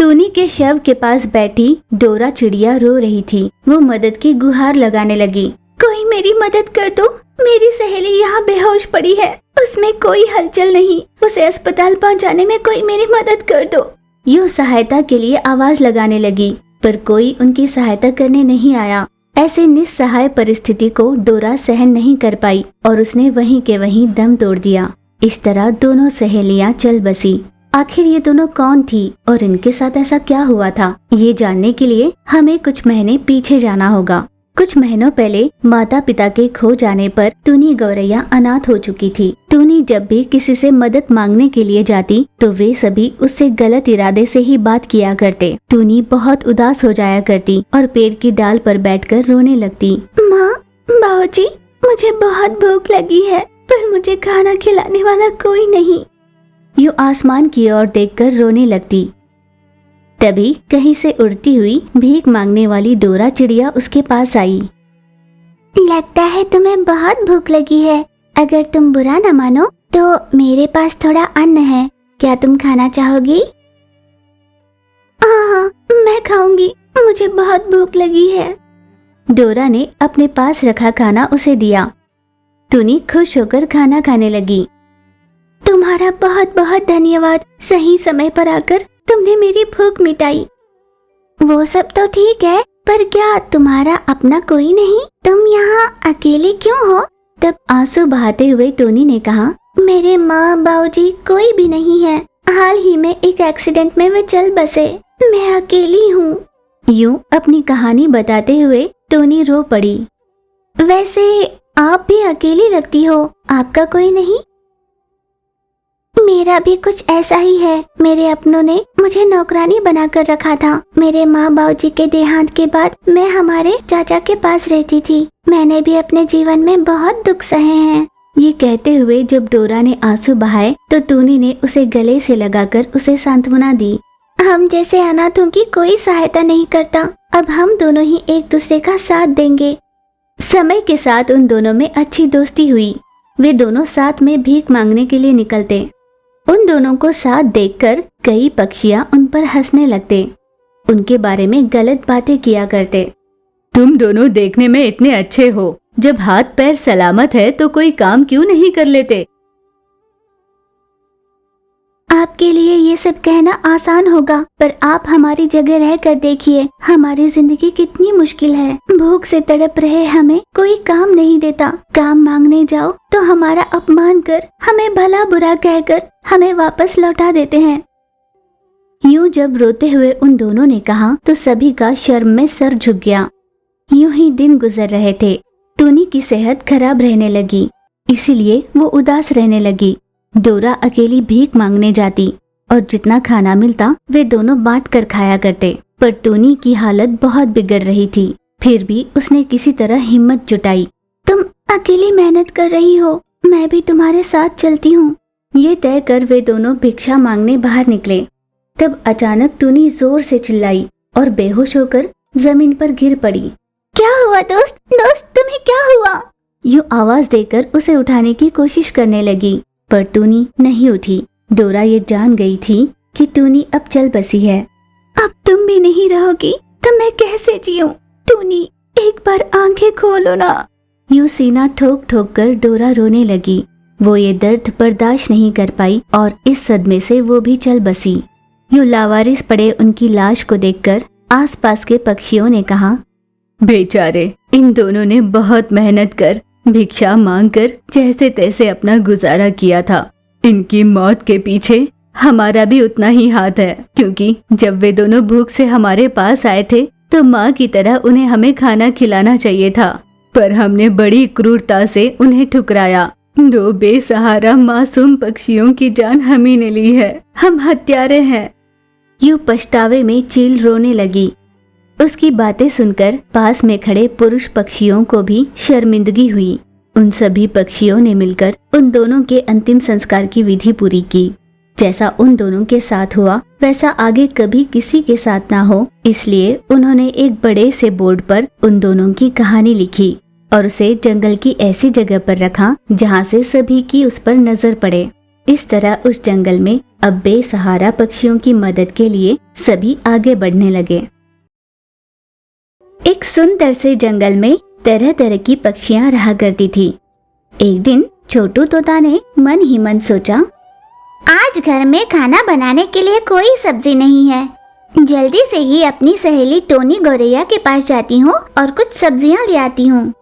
टूनी के शव के पास बैठी डोरा चिड़िया रो रही थी। वो मदद की गुहार लगाने लगी। कोई मेरी मदद कर दो, मेरी सहेली यहाँ बेहोश पड़ी है, उसमें कोई हलचल नहीं, उसे अस्पताल पहुँचाने में कोई मेरी मदद कर दो। यूँ सहायता के लिए आवाज लगाने लगी, पर कोई उनकी सहायता करने नहीं आया। ऐसे निस्सहाय परिस्थिति को डोरा सहन नहीं कर पाई और उसने वहीं के वहीं दम तोड़ दिया। इस तरह दोनों सहेलियां चल बसी। आखिर ये दोनों कौन थी और इनके साथ ऐसा क्या हुआ था, ये जानने के लिए हमें कुछ महीने पीछे जाना होगा। कुछ महीनों पहले माता पिता के खो जाने पर टूनी गौरैया अनाथ हो चुकी थी। टूनी जब भी किसी से मदद मांगने के लिए जाती तो वे सभी उससे गलत इरादे से ही बात किया करते। टूनी बहुत उदास हो जाया करती और पेड़ की डाल पर बैठकर रोने लगती। माँ, बाबूजी, मुझे बहुत भूख लगी है, पर मुझे खाना खिलाने वाला कोई नहीं। यूँ आसमान की ओर देखकर रोने लगती। तभी कहीं से उड़ती हुई भीख मांगने वाली डोरा चिड़िया उसके पास आई। लगता है तुम्हें बहुत भूख लगी है। अगर तुम बुरा न मानो तो मेरे पास थोड़ा अन्न है, क्या तुम खाना चाहोगी? हाँ, मैं खाऊंगी, मुझे बहुत भूख लगी है। डोरा ने अपने पास रखा खाना उसे दिया। टूनी खुश होकर खाना खाने लगी। तुम्हारा बहुत बहुत धन्यवाद, सही समय पर आकर तुमने मेरी भूख मिटाई। वो सब तो ठीक है, पर क्या तुम्हारा अपना कोई नहीं? तुम यहाँ अकेले क्यों हो? तब आंसू बहाते हुए टूनी ने कहा, मेरे माँ बाबूजी कोई भी नहीं है। हाल ही में एक एक्सीडेंट में वे चल बसे, मैं अकेली हूँ। यूँ अपनी कहानी बताते हुए टूनी रो पड़ी। वैसे आप भी अकेली लगती हो, आपका कोई नहीं? मेरा भी कुछ ऐसा ही है। मेरे अपनों ने मुझे नौकरानी बनाकर रखा था। मेरे माँ बाबूजी के देहांत के बाद मैं हमारे चाचा के पास रहती थी। मैंने भी अपने जीवन में बहुत दुख सहे हैं। ये कहते हुए जब डोरा ने आंसू बहाए तो टूनी ने उसे गले से लगाकर उसे सांत्वना दी। हम जैसे अनाथों की कोई सहायता नहीं करता, अब हम दोनों ही एक दूसरे का साथ देंगे। समय के साथ उन दोनों में अच्छी दोस्ती हुई। वे दोनों साथ में भीख मांगने के लिए निकलते। उन दोनों को साथ देखकर कई पक्षियां उन पर हंसने लगते, उनके बारे में गलत बातें किया करते। तुम दोनों देखने में इतने अच्छे हो, जब हाथ पैर सलामत है तो कोई काम क्यों नहीं कर लेते? आपके लिए ये सब कहना आसान होगा, पर आप हमारी जगह रह कर देखिए, हमारी जिंदगी कितनी मुश्किल है। भूख से तड़प रहे हमें कोई काम नहीं देता। काम मांगने जाओ तो हमारा अपमान कर, हमें भला बुरा कहकर हमें वापस लौटा देते हैं। यूं जब रोते हुए उन दोनों ने कहा तो सभी का शर्म में सर झुक गया। यूं ही दिन गुजर रहे थे। टूनी की सेहत खराब रहने लगी, इसीलिए वो उदास रहने लगी। डोरा अकेली भीख मांगने जाती और जितना खाना मिलता वे दोनों बांट कर खाया करते, पर टूनी की हालत बहुत बिगड़ रही थी। फिर भी उसने किसी तरह हिम्मत जुटाई। तुम अकेली मेहनत कर रही हो, मैं भी तुम्हारे साथ चलती हूँ। ये तय कर वे दोनों भिक्षा मांगने बाहर निकले। तब अचानक टूनी जोर से चिल्लाई और बेहोश होकर जमीन पर गिर पड़ी। क्या हुआ दोस्त? दोस्त तुम्हें क्या हुआ? यूं आवाज देकर उसे उठाने की कोशिश करने लगी, पर टूनी नहीं उठी। डोरा ये जान गई थी कि टूनी अब चल बसी है। अब तुम भी नहीं रहोगी तो मैं कैसे जीऊं? टूनी, एक बार आंखें खोलो ना। यूं सीना ठोक ठोक कर डोरा रोने लगी। वो ये दर्द बर्दाश्त नहीं कर पाई और इस सदमे से वो भी चल बसी। यूं लावारिस पड़े उनकी लाश को देखकर आसपास के पक्षियों ने कहा, बेचारे, इन दोनों ने बहुत मेहनत कर भिक्षा मांगकर जैसे तैसे अपना गुजारा किया था। इनकी मौत के पीछे हमारा भी उतना ही हाथ है, क्योंकि जब वे दोनों भूख से हमारे पास आए थे तो माँ की तरह उन्हें हमें खाना खिलाना चाहिए था, पर हमने बड़ी क्रूरता से उन्हें ठुकराया। दो बेसहारा मासूम पक्षियों की जान हम ही ने ली है। हम हत्यारे हैं। यूं पछतावे में चील रोने लगी। उसकी बातें सुनकर पास में खड़े पुरुष पक्षियों को भी शर्मिंदगी हुई। उन सभी पक्षियों ने मिलकर उन दोनों के अंतिम संस्कार की विधि पूरी की। जैसा उन दोनों के साथ हुआ वैसा आगे कभी किसी के साथ ना हो, इसलिए उन्होंने एक बड़े से बोर्ड पर उन दोनों की कहानी लिखी और उसे जंगल की ऐसी जगह पर रखा जहाँ से सभी की उस पर नजर पड़े। इस तरह उस जंगल में अब बेसहारा पक्षियों की मदद के लिए सभी आगे बढ़ने लगे। एक सुंदर से जंगल में तरह तरह की पक्षियां रहा करती थी। एक दिन छोटू तोता ने मन ही मन सोचा, आज घर में खाना बनाने के लिए कोई सब्जी नहीं है, जल्दी से ही अपनी सहेली टोनी गौरैया के पास जाती हूँ और कुछ सब्जियां ले आती हूँ।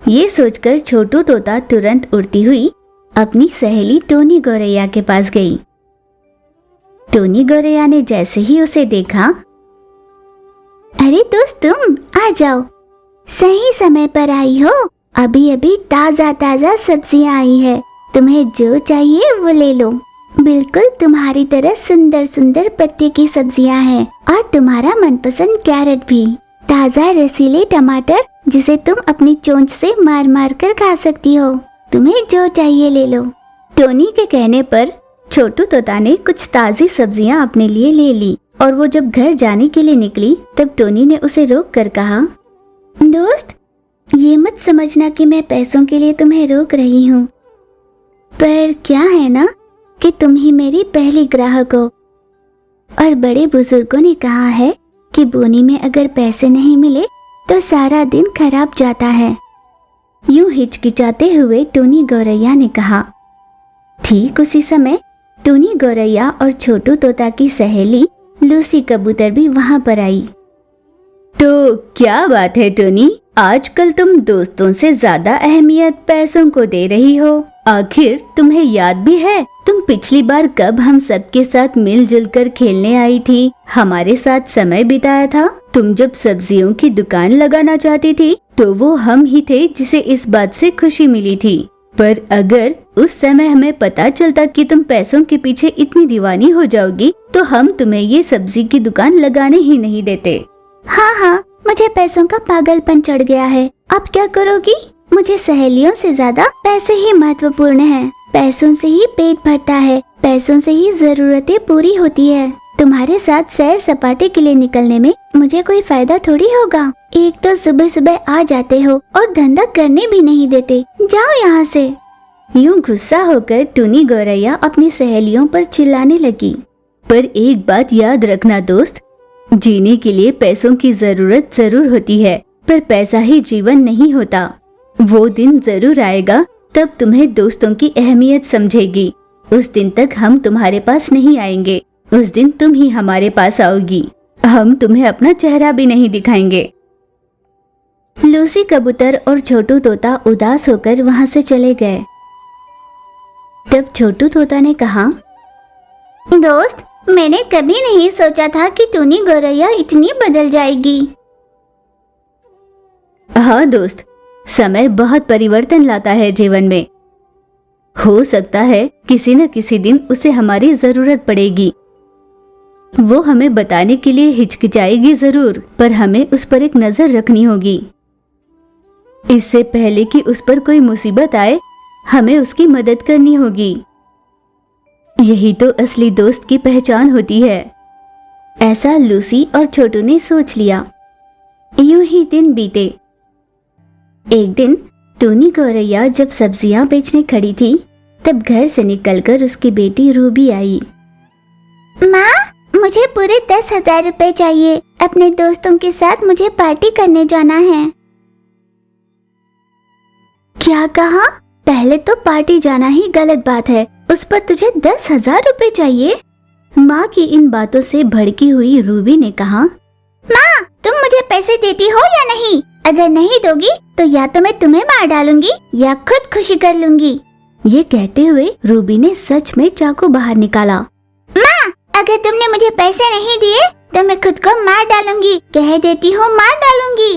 ये सोचकर छोटू तोता तुरंत उड़ती हुई अपनी सहेली टोनी गौरैया के पास गई। टोनी गौरैया ने जैसे ही उसे देखा, अरे दोस्त तुम आ जाओ, सही समय पर आई हो, अभी अभी ताजा ताजा सब्जियां आई है, तुम्हें जो चाहिए वो ले लो। बिल्कुल तुम्हारी तरह सुंदर सुंदर पत्ते की सब्जियां हैं और तुम्हारा मनपसंद कैरेट भी, ताजा रसीले टमाटर जिसे तुम अपनी चोंच से मार मार कर खा सकती हो, तुम्हें जो चाहिए ले लो। टोनी के कहने पर छोटू तोता ने कुछ ताजी सब्जियां अपने लिए ले ली और वो जब घर जाने के लिए निकली तब टोनी ने उसे रोक कर कहा, दोस्त ये मत समझना कि मैं पैसों के लिए तुम्हें रोक रही हूँ, पर क्या है ना कि तुम ही मेरी पहली ग्राहक हो और बड़े बुजुर्गों ने कहा है कि बोनी में अगर पैसे नहीं मिले तो सारा दिन खराब जाता है। यूं हिचकिचाते हुए टोनी गौरैया ने कहा। ठीक उसी समय टोनी गौरैया और छोटू तोता की सहेली लूसी कबूतर भी वहां पर आई। तो क्या बात है टोनी, आजकल तुम दोस्तों से ज्यादा अहमियत पैसों को दे रही हो। आखिर तुम्हें याद भी है तुम पिछली बार कब हम सबके साथ मिलजुल कर खेलने आई थी, हमारे साथ समय बिताया था। तुम जब सब्जियों की दुकान लगाना चाहती थी तो वो हम ही थे जिसे इस बात से खुशी मिली थी, पर अगर उस समय हमें पता चलता कि तुम पैसों के पीछे इतनी दीवानी हो जाओगी तो हम तुम्हें ये सब्जी की दुकान लगाने ही नहीं देते। हाँ, मुझे पैसों का पागलपन चढ़ गया है, अब क्या करोगी? मुझे सहेलियों से ज्यादा पैसे ही महत्वपूर्ण हैं। पैसों से ही पेट भरता है, पैसों से ही जरूरतें पूरी होती है। तुम्हारे साथ सैर सपाटे के लिए निकलने में मुझे कोई फायदा थोड़ी होगा। एक तो सुबह सुबह आ जाते हो और धंधा करने भी नहीं देते, जाओ यहाँ से। यूं गुस्सा होकर टोनी गौरैया अपनी सहेलियों पर चिल्लाने लगी। पर एक बात याद रखना दोस्त, जीने के लिए पैसों की जरूरत जरूर होती है, पर पैसा ही जीवन नहीं होता। वो दिन जरूर आएगा तब तुम्हें दोस्तों की अहमियत समझेगी। उस दिन तक हम तुम्हारे पास नहीं आएंगे, उस दिन तुम ही हमारे पास आओगी। हम तुम्हें अपना चेहरा भी नहीं दिखाएंगे। लूसी कबूतर और छोटू तोता उदास होकर वहां से चले गए। तब छोटू तोता ने कहा, दोस्त मैंने कभी नहीं सोचा था कि टोनी गौरैया इतनी बदल जाएगी। हाँ दोस्त, समय बहुत परिवर्तन लाता है जीवन में। हो सकता है किसी न किसी दिन उसे हमारी जरूरत पड़ेगी। वो हमें बताने के लिए हिचकिचाएगी जरूर, पर हमें उस पर एक नजर रखनी होगी। इससे पहले कि उस पर कोई मुसीबत आए हमें उसकी मदद करनी होगी। यही तो असली दोस्त की पहचान होती है। ऐसा लूसी और छोटू ने सोच लिया। यूं ही दिन बीते। एक दिन टोनी गौरैया जब सब्जियां बेचने खड़ी थी तब घर से निकलकर उसकी बेटी रूबी आई। माँ, मुझे पूरे 10,000 रुपए चाहिए, अपने दोस्तों के साथ मुझे पार्टी करने जाना है। क्या कहा? पहले तो पार्टी जाना ही गलत बात है, उस पर तुझे 10,000 रुपए चाहिए? माँ की इन बातों से भड़की हुई रूबी ने कहा, माँ तुम मुझे पैसे देती हो या नहीं? अगर नहीं दोगी तो या तो मैं तुम्हें मार डालूंगी या खुद खुशी कर लूंगी। ये कहते हुए रूबी ने सच में चाकू बाहर निकाला। माँ, अगर तुमने मुझे पैसे नहीं दिए तो मैं खुद को मार डालूंगी, कह देती हूँ मार डालूंगी।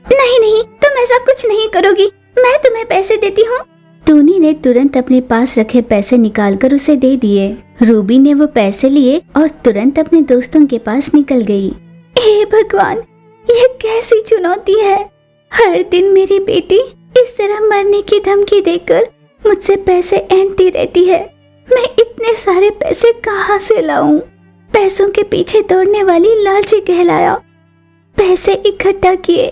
नहीं नहीं, तुम ऐसा कुछ नहीं करोगी, मैं तुम्हें पैसे देती हूँ। टोनी ने तुरंत अपने पास रखे पैसे निकालकर उसे दे दिए। रूबी ने वो पैसे लिए और तुरंत अपने दोस्तों के पास निकल गई। हे भगवान, ये कैसी चुनौती है। हर दिन मेरी बेटी इस तरह मरने की धमकी देकर मुझसे पैसे ऐंठती रहती है। मैं इतने सारे पैसे कहाँ से लाऊं? पैसों के पीछे दौड़ने वाली लालची कहलाया। पैसे इकट्ठा किए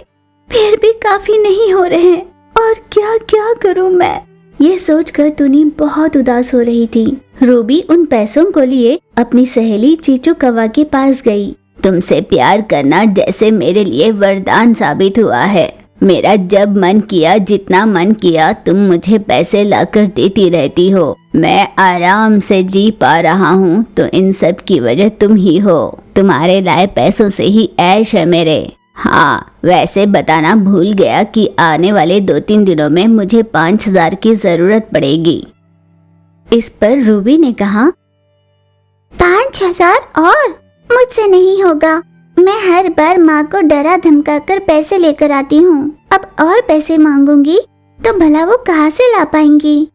फिर भी काफी नहीं हो रहे हैं और क्या क्या करूं मैं? ये सोचकर टूनी बहुत उदास हो रही थी। रूबी उन पैसों को लिए अपनी सहेली चीचू कौवा के पास गई। तुमसे प्यार करना जैसे मेरे लिए वरदान साबित हुआ है। मेरा जब मन किया, जितना मन किया, तुम मुझे पैसे लाकर देती रहती हो। मैं आराम से जी पा रहा हूँ, तो इन सब की वजह तुम ही हो। तुम्हारे लाए पैसों से ही ऐश है मेरे। हाँ, वैसे बताना भूल गया कि आने वाले 2-3 दिनों में मुझे 5,000 की जरूरत पड़ेगी। इस पर रूबी ने कहा, 5,000 और? मुझसे नहीं होगा। मैं हर बार माँ को डरा धमका कर पैसे लेकर आती हूँ। अब और पैसे मांगूंगी तो भला वो कहाँ से ला पाएंगी?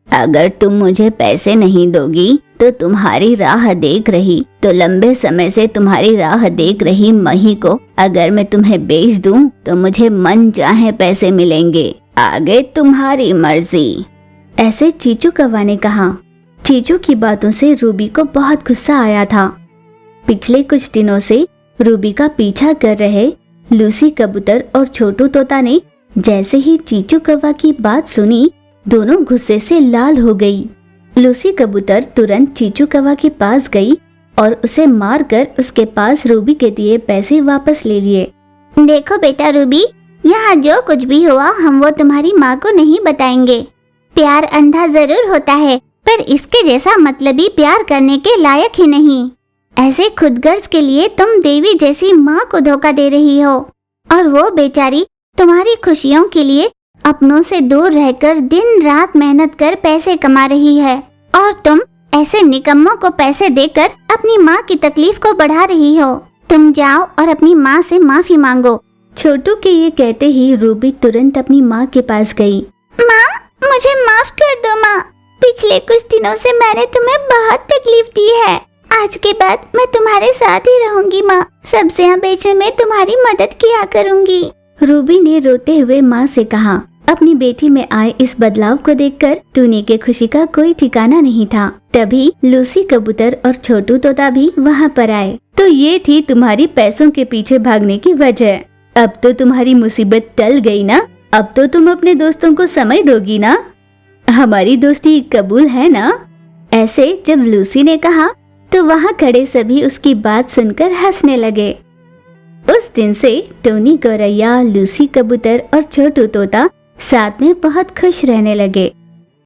अगर तुम मुझे पैसे नहीं दोगी तो तुम्हारी राह देख रही, तो लंबे समय से तुम्हारी राह देख रही मही को अगर मैं तुम्हें बेच दूं तो मुझे मन चाहे पैसे मिलेंगे। आगे तुम्हारी मर्जी। ऐसे चीचू कौवा ने कहा। चीचू की बातों से रूबी को बहुत गुस्सा आया था। पिछले कुछ दिनों से रूबी का पीछा कर रहे लूसी कबूतर और छोटू तोता ने जैसे ही चीचू कौवा की बात सुनी, दोनों गुस्से से लाल हो गई। लूसी कबूतर तुरंत चीचू कौवा के पास गई और उसे मारकर उसके पास रूबी के दिए पैसे वापस ले लिए। देखो बेटा रूबी, यहाँ जो कुछ भी हुआ हम वो तुम्हारी माँ को नहीं बताएंगे। प्यार अंधा जरूर होता है, पर इसके जैसा मतलबी प्यार करने के लायक ही नहीं। ऐसे खुदगर्ज के लिए तुम देवी जैसी माँ को धोखा दे रही हो, और वो बेचारी तुम्हारी खुशियों के लिए अपनों से दूर रहकर दिन रात मेहनत कर पैसे कमा रही है, और तुम ऐसे निकम्मों को पैसे देकर अपनी माँ की तकलीफ को बढ़ा रही हो। तुम जाओ और अपनी माँ से माफी मांगो। छोटू के ये कहते ही रूबी तुरंत अपनी माँ के पास गई। माँ, मुझे माफ कर दो माँ। पिछले कुछ दिनों से मैंने तुम्हें बहुत तकलीफ दी है। आज के बाद मैं तुम्हारे साथ ही रहूंगी माँ। सब्जियाँ बेचने में तुम्हारी मदद किया करूंगी। रूबी ने रोते हुए माँ से कहा। अपनी बेटी में आए इस बदलाव को देखकर टूनी के खुशी का कोई ठिकाना नहीं था। तभी लूसी कबूतर और छोटू तोता भी वहाँ पर आए। तो ये थी तुम्हारी पैसों के पीछे भागने की वजह। अब तो तुम्हारी मुसीबत टल गई ना? अब तो तुम अपने दोस्तों को समय दोगी ना? हमारी दोस्ती कबूल है ना? ऐसे जब लूसी ने कहा तो वहाँ खड़े सभी उसकी बात सुनकर हंसने लगे। उस दिन से टोनी गौरैया, लूसी कबूतर और छोटू तोता साथ में बहुत खुश रहने लगे।